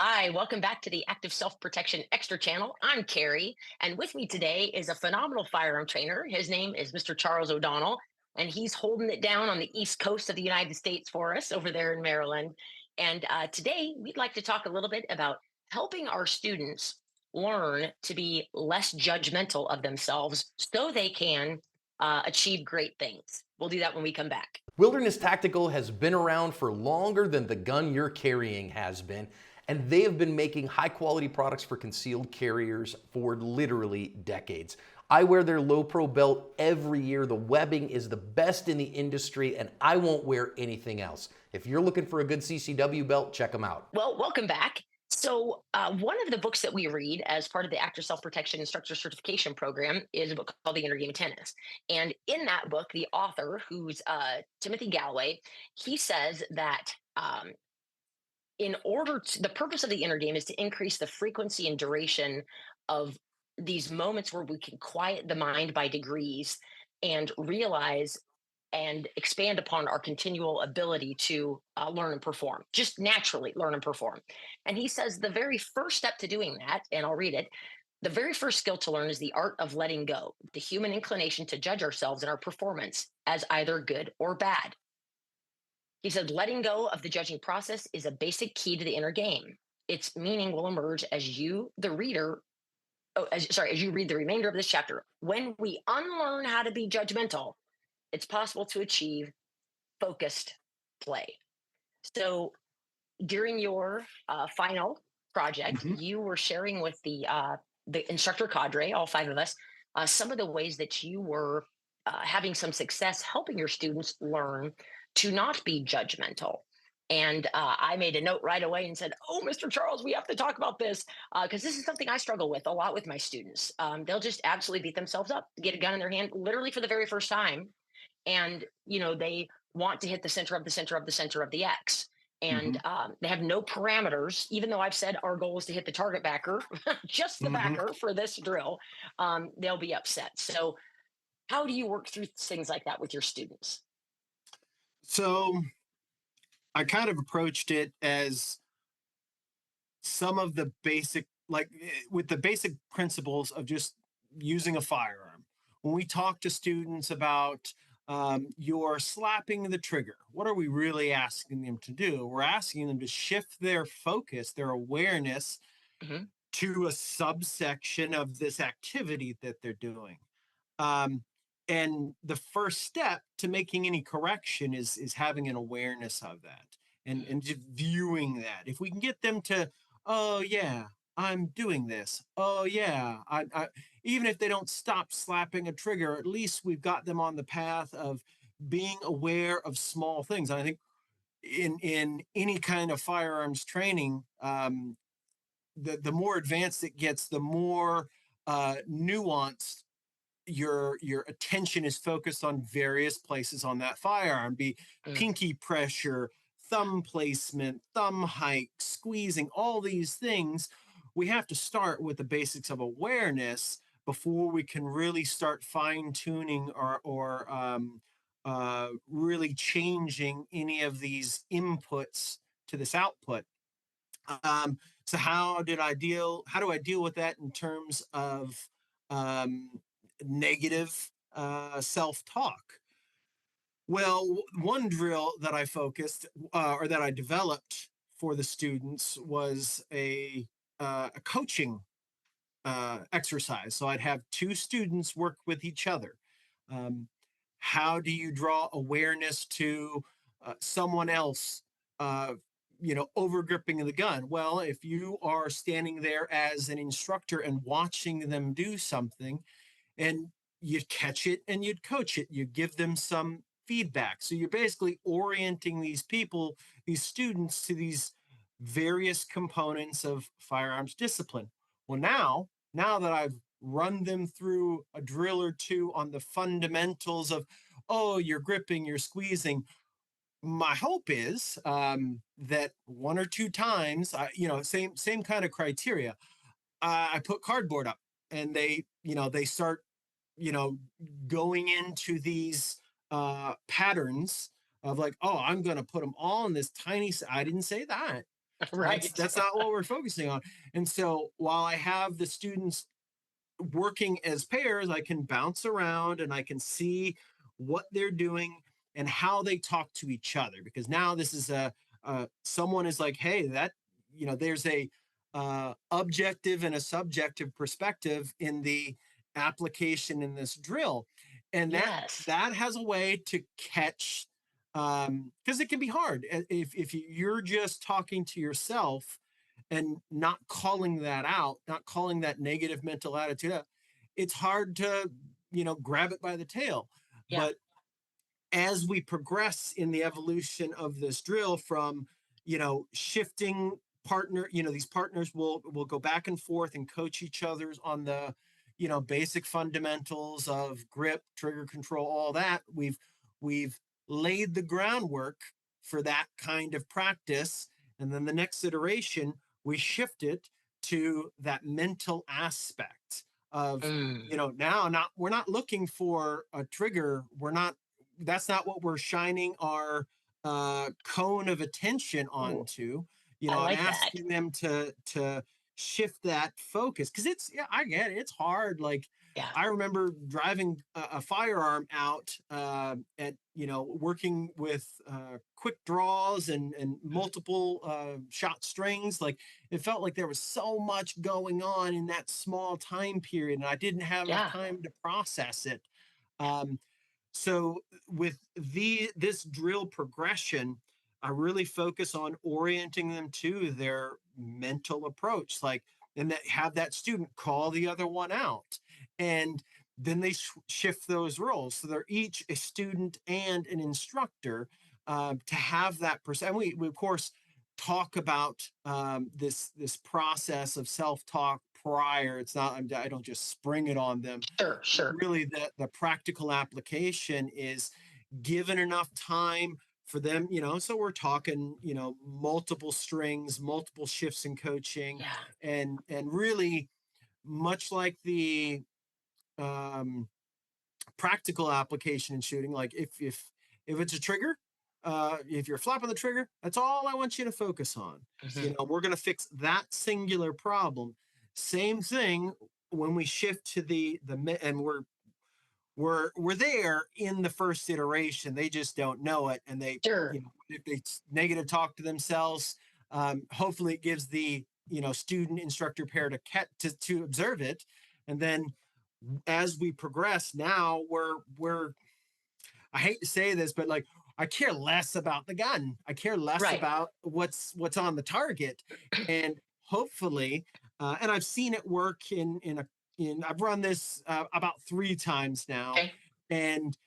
Hi, welcome back to the Active Self Protection Extra channel. I'm Carrie, and with me today is a phenomenal firearm trainer. His name is Mr. Charles O'Donnell, and he's holding it down on the East Coast of the United States for us over there in Maryland. And today we'd like to talk a little bit about helping our students learn to be less judgmental of themselves so they can achieve great things. We'll do that when we come back. Wilderness Tactical has been around for longer than the gun you're carrying has been, and they have been making high quality products for concealed carriers for literally decades. I wear their low pro belt every year. The webbing is the best in the industry, and I won't wear anything else. If you're looking for a good CCW belt, check them out. Well, welcome back. One of the books that we read as part of the Actor Self Protection Instructor Certification Program is a book called The Intergame Tennis. And in that book, the author, who's Timothy Galloway, he says that the purpose of the intergame is to increase the frequency and duration of these moments where we can quiet the mind by degrees and realize and expand upon our continual ability to learn and perform, just naturally learn and perform. And he says the very first step to doing that, and I'll read it, the very first skill to learn is the art of letting go, the human inclination to judge ourselves and our performance as either good or bad. He said, letting go of the judging process is a basic key to the inner game. Its meaning will emerge as you, the reader, as you read the remainder of this chapter. When we unlearn how to be judgmental, it's possible to achieve focused play. So during your final project, Mhm. you were sharing with the instructor cadre, all five of us, some of the ways that you were having some success helping your students learn to not be judgmental. And I made a note right away and said, "Oh, Mr. Charles, we have to talk about this because this is something I struggle with a lot with my students. They'll just absolutely beat themselves up, get a gun in their hand, literally for the very first time, and they want to hit the center of the center of the center of the X, and Mhm. they have no parameters. Even though I've said our goal is to hit the target backer, just the Mhm. backer for this drill, they'll be upset. So, how do you work through things like that with your students? So I kind of approached it as some of the basic, with the basic principles of just using a firearm. When we talk to students about you're slapping the trigger, what are we really asking them to do? We're asking them to shift their focus, their awareness Hmm. to a subsection of this activity that they're doing. Um, and the first step to making any correction is having an awareness of that and just viewing that. If we can get them to, oh yeah, I'm doing this. Oh yeah, even if they don't stop slapping a trigger, at least we've got them on the path of being aware of small things. And I think in any kind of firearms training, the more advanced it gets, the more nuanced your attention is focused on various places on that firearm, be Hmm. pinky pressure, thumb placement, thumb height, squeezing, all these things. We have to start with the basics of awareness before we can really start fine tuning or really changing any of these inputs to this output. So how do I deal with that in terms of um, negative self-talk? Well, one drill that I focused or that I developed for the students was a coaching exercise. So I'd have two students work with each other. Um, how do you draw awareness to someone else, uh, over gripping the gun? Well, if you are standing there as an instructor and watching them do something, and you'd catch it and you'd coach it, you give them some feedback. So you're basically orienting these people, these students, to these various components of firearms discipline. Well, now that I've run them through a drill or two on the fundamentals of, oh, you're gripping, you're squeezing, my hope is that one or two times, same kind of criteria. I put cardboard up, and they start, you know, going into these patterns of like, oh, I'm going to put them all in this tiny. I didn't say that. Right. That's not what we're focusing on. And so while I have the students working as pairs, I can bounce around and I can see what they're doing and how they talk to each other. Because now this is someone is like, hey, that there's a objective and a subjective perspective in the application in this drill, and Yes. that has a way to catch because it can be hard if you're just talking to yourself and not calling that out, not calling that negative mental attitude out, it's hard to, grab it by the tail. Yeah. But as we progress in the evolution of this drill from, shifting partner, these partners will go back and forth and coach each other's on the, basic fundamentals of grip, trigger control, all that. We've laid the groundwork for that kind of practice. And then the next iteration, we shift it to that mental aspect of, Mm. now not we're not looking for a trigger. We're not That's not what we're shining our cone of attention Ooh, onto. I I'm like that. asking them to shift that focus because yeah, I get it. It's hard. Like Yeah. I remember driving a firearm out at working with quick draws and Mhm. multiple shot strings. Like it felt like there was so much going on in that small time period, and I didn't have enough Yeah. time to process it. Yeah. Um, so with this drill progression, I really focus on orienting them to their mental approach, like, and that have that student call the other one out, and then they shift those roles, so they're each a student and an instructor, to have that person. And we of course talk about this process of self talk prior. It's not I don't just spring it on them, Sure. Sure. really the practical application is given enough time for them, so we're talking, multiple strings, multiple shifts in coaching, Yeah. and really much like the um practical application in shooting, like if it's a trigger, if you're flapping the trigger, that's all I want you to focus on. Hmm. We're going to fix that singular problem. Same thing when we shift to and we're there in the first iteration. They just don't know it, and they, Sure. if they negative talk to themselves, hopefully it gives the student instructor pair to observe it, and then as we progress, now we're I hate to say this, but like I care less about the gun. I care less Right. about what's on the target, and hopefully, and I've seen it work in I've run this about 3 times now, Okay. and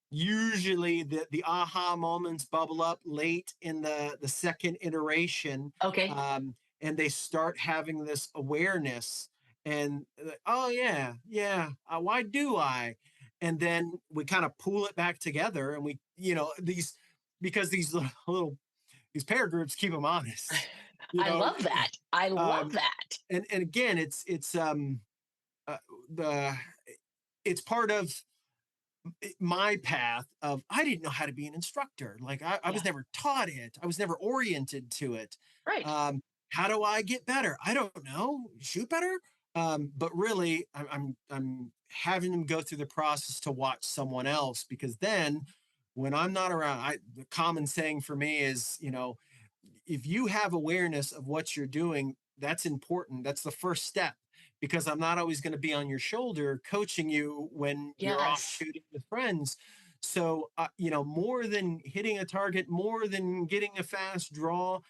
usually the aha moments bubble up late in the second iteration, Okay. and they start having this awareness, and oh yeah, yeah, why do I, and then we kind of pull it back together, and we these because these little these pair groups keep them honest, you I know love that. I love um that. and again it's uh, the it's part of my path of I didn't know how to be an instructor. Like I was Yeah. never taught it. I was never oriented to it. Right. How do I get better? I don't know. Shoot better. But really, I'm having them go through the process to watch someone else, because then when I'm not around, the common saying for me is, if you have awareness of what you're doing, that's important. That's the first step, because I'm not always going to be on your shoulder coaching you when you're off Yes. shooting with friends. So, more than hitting a target, more than getting a fast draw,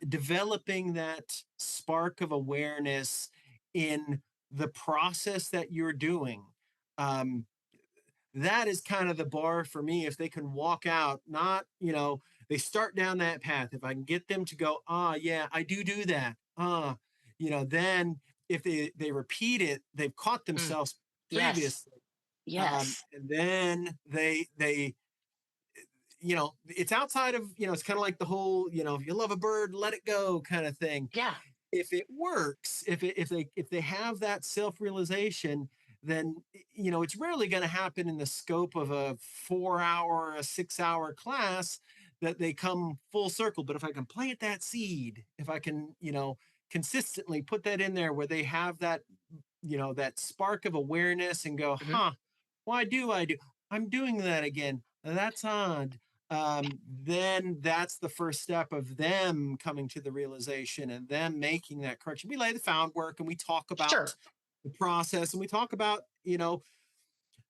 developing that spark of awareness in the process that you're doing. Um, that is kind of the bar for me. If they can walk out, not, they start down that path. If I can get them to go, yeah, I do that. Then if they repeat it, they've caught Mm. themselves Yes. previously. Yes. And then they it's outside of, it's kind of like the whole, if you love a bird, let it go kind of thing. Yeah. If it works, if they have that self-realization, then it's rarely going to happen in the scope of a 4 hour, a 6 hour class. that they come full circle. But if I can plant that seed, if I can, consistently put that in there where they have that, that spark of awareness and go, Mhm. huh, why do I do? I'm doing that again. That's odd. Then that's the first step of them coming to the realization and them making that correction. We lay the found work and we talk about Sure. the process and we talk about,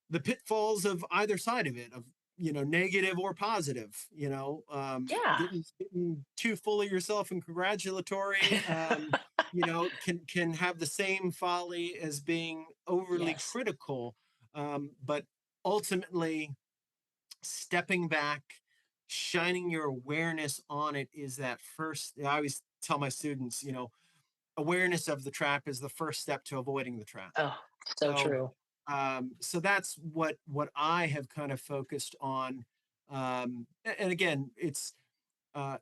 the pitfalls of either side of it, of negative or positive, Yeah. getting too full of yourself and congratulatory, can have the same folly as being overly Yes. critical. But ultimately, stepping back, shining your awareness on it is that first. I always tell my students, awareness of the trap is the first step to avoiding the trap. Oh, so So, true. so that's what I have kind of focused on. And again, it's uh,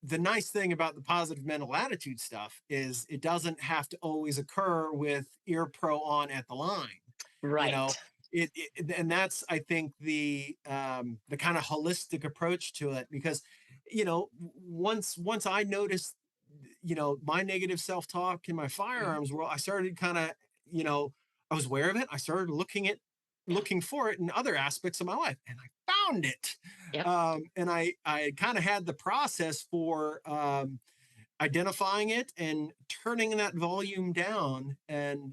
the nice thing about the positive mental attitude stuff is it doesn't have to always occur with ear pro on at the line. You know, Right. and that's I think the kind of holistic approach to it because once I noticed my negative self-talk in my Mhm. firearms world, I started kind of you know I was aware of it. I started Yeah. looking for it in other aspects of my life, and I found it. Yep. And I kind of had the process for identifying it and turning that volume down, and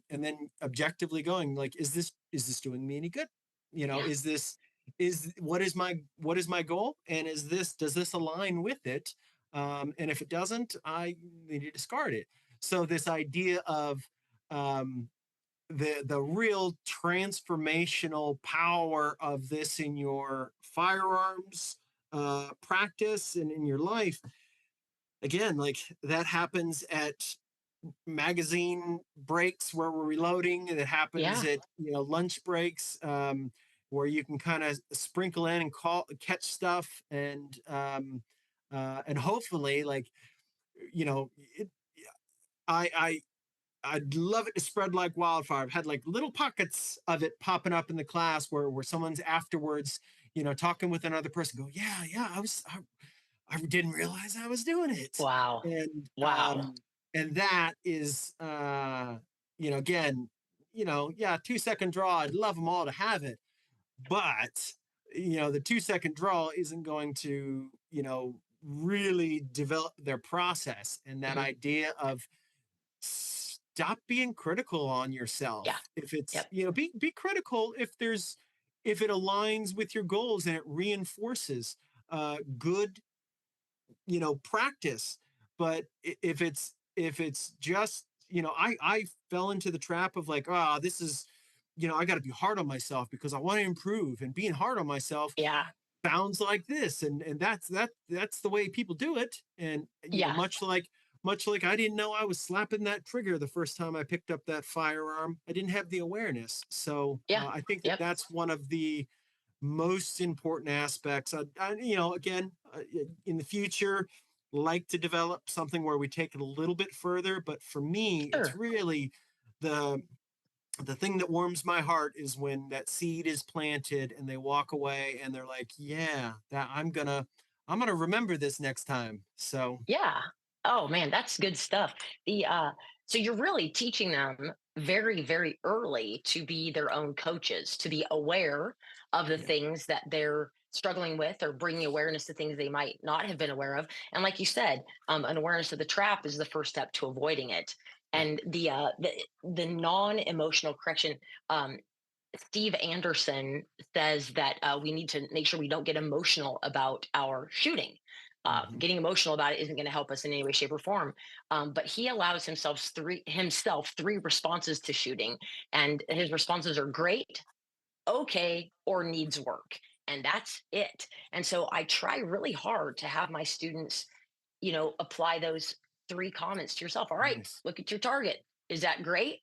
then objectively going like, is this doing me any good? Yeah. Is what is my goal, and does this align with it? And if it doesn't, I need to discard it. So this idea of um, the real transformational power of this in your firearms practice and in your life, again, like that happens at magazine breaks where we're reloading. That happens Yeah. at lunch breaks, where you can kind of sprinkle in and catch stuff, and hopefully, like it, I I'd love it to spread like wildfire. I've had like little pockets of it popping up in the class where someone's afterwards, talking with another person, go, yeah, yeah, I didn't realize I was doing it. Wow. And Wow. that is again, yeah, 2 second draw. I'd love them all to have it. But the 2 second draw isn't going to, really develop their process. And that Mhm. idea of stop being critical on Yeah. yourself. If it's, Yep. be critical if it aligns with your goals and it reinforces good practice. But if it's just I fell into the trap of like, this is I got to be hard on myself because I want to improve, and being hard on myself Yeah. sounds like this, and that's the way people do it. And Yeah. much like I didn't know I was slapping that trigger the first time I picked up that firearm. I didn't have the awareness. So Yeah. I think that Yep. that's one of the most important aspects. Again, in the future, like to develop something where we take it a little bit further. But for me, it's Sure. really the the thing that warms my heart is when that seed is planted and they walk away and they're like, yeah, that I'm gonna remember this next time. So Yeah. Oh man, that's good stuff. The so you're really teaching them very, very early to be their own coaches, to be aware of the yeah, things that they're struggling with, or bringing awareness to things they might not have been aware of. And like you said, an awareness of the trap is the first step to avoiding it. yeah, And the non-emotional correction, um, Steve Anderson says that we need to make sure we don't get emotional about our shooting. hmm, Getting emotional about it isn't going to help us in any way, shape, or form. But he allows himself three responses to shooting, and his responses are great, okay, or needs work, and that's it. And so I try really hard to have my students, apply those three comments to yourself. All right, nice, look at your target. Is that great,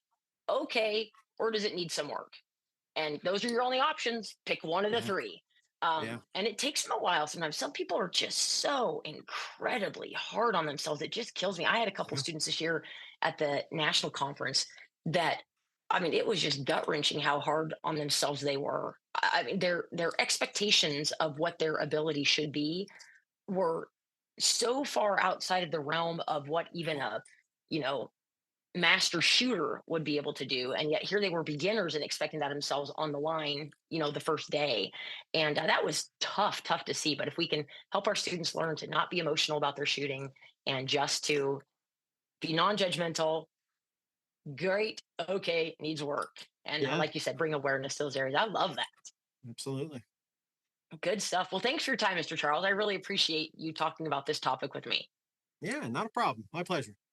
okay, or does it need some work? And those are your only options. Pick one of the yeah, three. yeah, And it takes them a while. Sometimes some people are just so incredibly hard on themselves. It just kills me. I had a couple yeah, students this year at the national conference that I mean, it was just gut wrenching how hard on themselves they were. I mean, their expectations of what their ability should be were so far outside of the realm of what even a, you know, master shooter would be able to do. And yet here they were beginners and expecting that themselves on the line, the first day. And that was tough to see. But if we can help our students learn to not be emotional about their shooting and just to be non-judgmental, great, okay, needs work. And Yeah, like you said, bring awareness to those areas. I love that. absolutely. Good stuff. Well, thanks for your time, Mr. Charles. I really appreciate you talking about this topic with me. Yeah, not a problem. My pleasure.